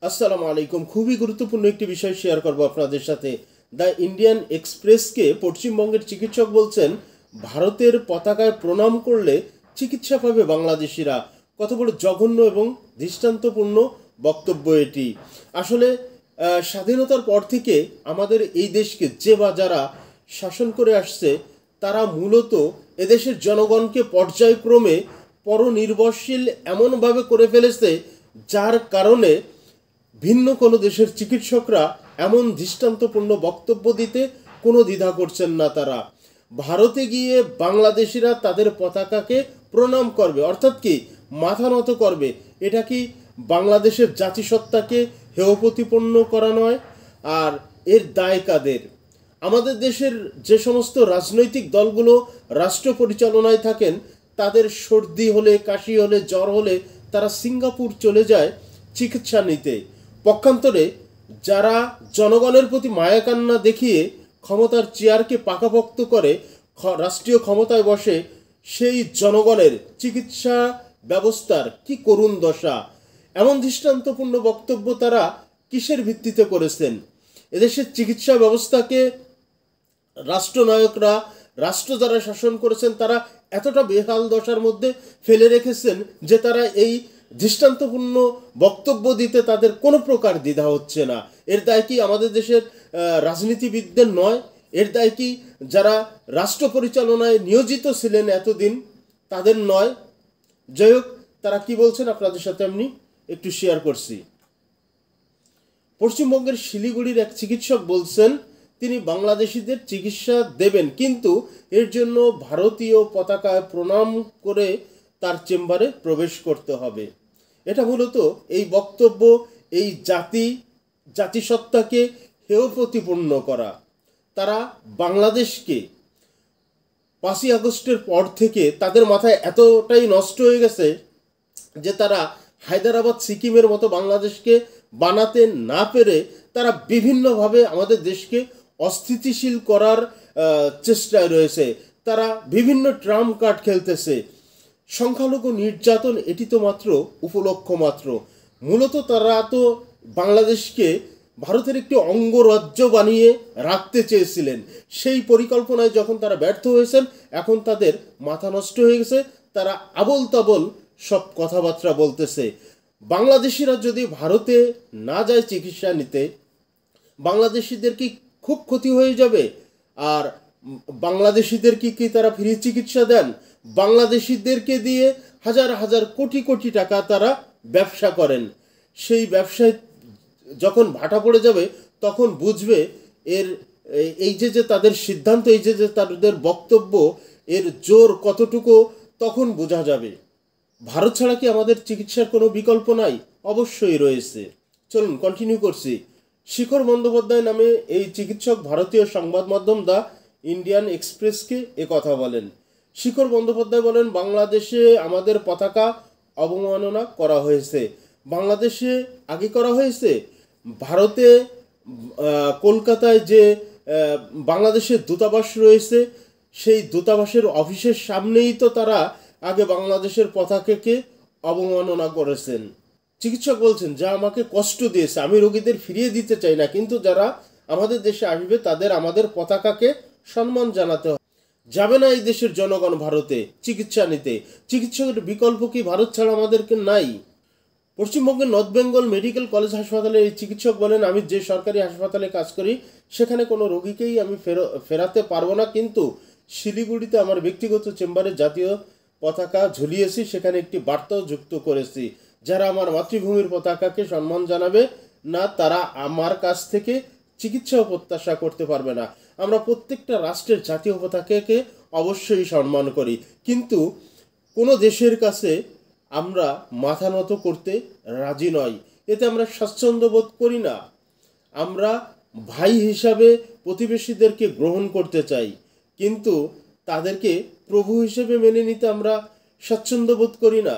আসসালামু আলাইকুম। খুবই গুরুত্বপূর্ণ একটি বিষয় শেয়ার করব আপনাদের সাথে। দ্য ইন্ডিয়ান এক্সপ্রেসকে পশ্চিমবঙ্গের চিকিৎসক বলছেন, ভারতের পতাকায় প্রণাম করলে চিকিৎসা পাবে বাংলাদেশিরা। কত বড় জঘন্য এবং দৃষ্টান্তপূর্ণ বক্তব্য এটি। আসলে স্বাধীনতার পর থেকে আমাদের এই দেশকে যে বা যারা শাসন করে আসছে, তারা মূলত এদেশের জনগণকে পর্যায়ক্রমে পরনির্ভরশীল এমনভাবে করে ফেলেছে, যার কারণে ভিন্ন কোনো দেশের চিকিৎসকরা এমন দৃষ্টান্তপূর্ণ বক্তব্য দিতে কোনো দ্বিধা করছেন না। তারা ভারতে গিয়ে বাংলাদেশিরা তাদের পতাকাকে প্রণাম করবে, অর্থাৎ কি মাথা নত করবে। এটা কি বাংলাদেশের জাতিসত্তাকে হেয় প্রতিপন্ন করা নয়? আর এর দায় কাদের? আমাদের দেশের যে সমস্ত রাজনৈতিক দলগুলো রাষ্ট্র পরিচালনায় থাকেন, তাদের সর্দি হলে, কাশি হলে, জ্বর হলে তারা সিঙ্গাপুর চলে যায় চিকিৎসা নিতে। পক্ষান্তরে যারা জনগণের প্রতি মায়াকান্না দেখিয়ে ক্ষমতার চেয়ারকে পাকাপোক্ত করে রাষ্ট্রীয় ক্ষমতায় বসে, সেই জনগণের চিকিৎসা ব্যবস্থার কি করুণ দশা। এমন দৃষ্টান্তপূর্ণ বক্তব্য তারা কিসের ভিত্তিতে করেছেন? এদেশের চিকিৎসা ব্যবস্থাকে রাষ্ট্রনায়করা, রাষ্ট্র যারা শাসন করেছেন, তারা এতটা বেহাল দশার মধ্যে ফেলে রেখেছেন যে তারা এই দৃষ্টান্তপূর্ণ বক্তব্য দিতে তাদের কোনো প্রকার দ্বিধা হচ্ছে না। এর দায় কি আমাদের দেশের রাজনীতিবিদদের নয়? এর দায় কি যারা রাষ্ট্র পরিচালনায় নিয়োজিত ছিলেন এতদিন, তাদের নয়? যাই হোক, তারা কি বলছেন আপনাদের সাথে আমি একটু শেয়ার করছি। পশ্চিমবঙ্গের শিলিগুড়ির এক চিকিৎসক বলছেন, তিনি বাংলাদেশিদের চিকিৎসা দেবেন, কিন্তু এর জন্য ভারতীয় পতাকায় প্রণাম করে তার চেম্বারে প্রবেশ করতে হবে। এটা মূলত এই বক্তব্য এই জাতিসত্তাকে হেয় প্রতিপন্ন করা। তারা বাংলাদেশকে 5ই আগস্টের পর থেকে তাদের মাথায় এতটাই নষ্ট হয়ে গেছে যে তারা হায়দ্রাবাদ, সিকিমের মতো বাংলাদেশকে বানাতে না পেরে তারা বিভিন্নভাবে আমাদের দেশকে অস্থিতিশীল করার চেষ্টায় রয়েছে। তারা বিভিন্ন ট্রাম্প কার্ড খেলতেছে। সংখ্যালঘু নির্যাতন এটি তো মাত্র উপলক্ষ মাত্র। মূলত তারা তো বাংলাদেশকে ভারতের একটি অঙ্গরাজ্য বানিয়ে রাখতে চেয়েছিলেন। সেই পরিকল্পনায় যখন তারা ব্যর্থ হয়েছেন, এখন তাদের মাথা নষ্ট হয়ে গেছে। তারা আবোল তাবোল সব কথাবার্তা বলতেছে। বাংলাদেশিরা যদি ভারতে না যায় চিকিৎসা নিতে, বাংলাদেশিদের কি খুব ক্ষতি হয়ে যাবে? আর বাংলাদেশিদের কি তারা ফ্রি চিকিৎসা দেন? বাংলাদেশিদেরকে দিয়ে হাজার হাজার কোটি কোটি টাকা তারা ব্যবসা করেন। সেই ব্যবসায় যখন ভাটা পড়ে যাবে, তখন বুঝবে এর এই যে তাদের সিদ্ধান্ত, এই যে তাদের বক্তব্য, এর জোর কতটুকু তখন বোঝা যাবে। ভারত ছাড়া কি আমাদের চিকিৎসার কোনো বিকল্প নাই? অবশ্যই রয়েছে। চলুন কন্টিনিউ করছি। শিখর বন্দ্যোপাধ্যায় নামে এই চিকিৎসক ভারতীয় সংবাদ মাধ্যম দ্য ইন্ডিয়ান এক্সপ্রেসকে কথা বলেন। শিখর বন্দ্যোপাধ্যায় বলেন, বাংলাদেশে আমাদের পতাকা অবমাননা করা হয়েছে। বাংলাদেশে আগে করা হয়েছে। ভারতে কলকাতায় যে বাংলাদেশের দূতাবাস রয়েছে, সেই দূতাবাসের অফিসের সামনেই তো তারা আগে বাংলাদেশের পতাকাকে অবমাননা করেছেন। চিকিৎসক বলছেন, যা আমাকে কষ্ট দিয়েছে আমি রোগীদের ফিরিয়ে দিতে চাই না, কিন্তু যারা আমাদের দেশে আসবে তাদের আমাদের পতাকাকে সম্মান জানাতে হবে। যাবে না এই দেশের জনগণ ভারতে চিকিৎসা নিতে? চিকিৎসকের বিকল্প কি ভারত ছাড়া আমাদেরকে নাই? পশ্চিমবঙ্গের নর্থ বেঙ্গল মেডিকেল কলেজ হাসপাতালে এই চিকিৎসক বলেন, আমি যে সরকারি হাসপাতালে কাজ করি সেখানে কোনো রোগীকেই আমি ফেরাতে পারবো না, কিন্তু শিলিগুড়িতে আমার ব্যক্তিগত চেম্বারে জাতীয় পতাকা ঝুলিয়েছি, সেখানে একটি বার্তাও যুক্ত করেছি। যারা আমার মাতৃভূমির পতাকাকে সম্মান জানাবে না, তারা আমার কাছ থেকে চিকিৎসাও প্রত্যাশা করতে পারবে না। আমরা প্রত্যেকটা রাষ্ট্রের জাতীয় পতাকাকে অবশ্যই সম্মান করি, কিন্তু কোনো দেশের কাছে আমরা মাথা নত করতে রাজি নই। এতে আমরা স্বাচ্ছন্দ্য বোধ করি না। আমরা ভাই হিসাবে প্রতিবেশীদেরকে গ্রহণ করতে চাই, কিন্তু তাদেরকে প্রভু হিসেবে মেনে নিতে আমরা স্বাচ্ছন্দ্য বোধ করি না।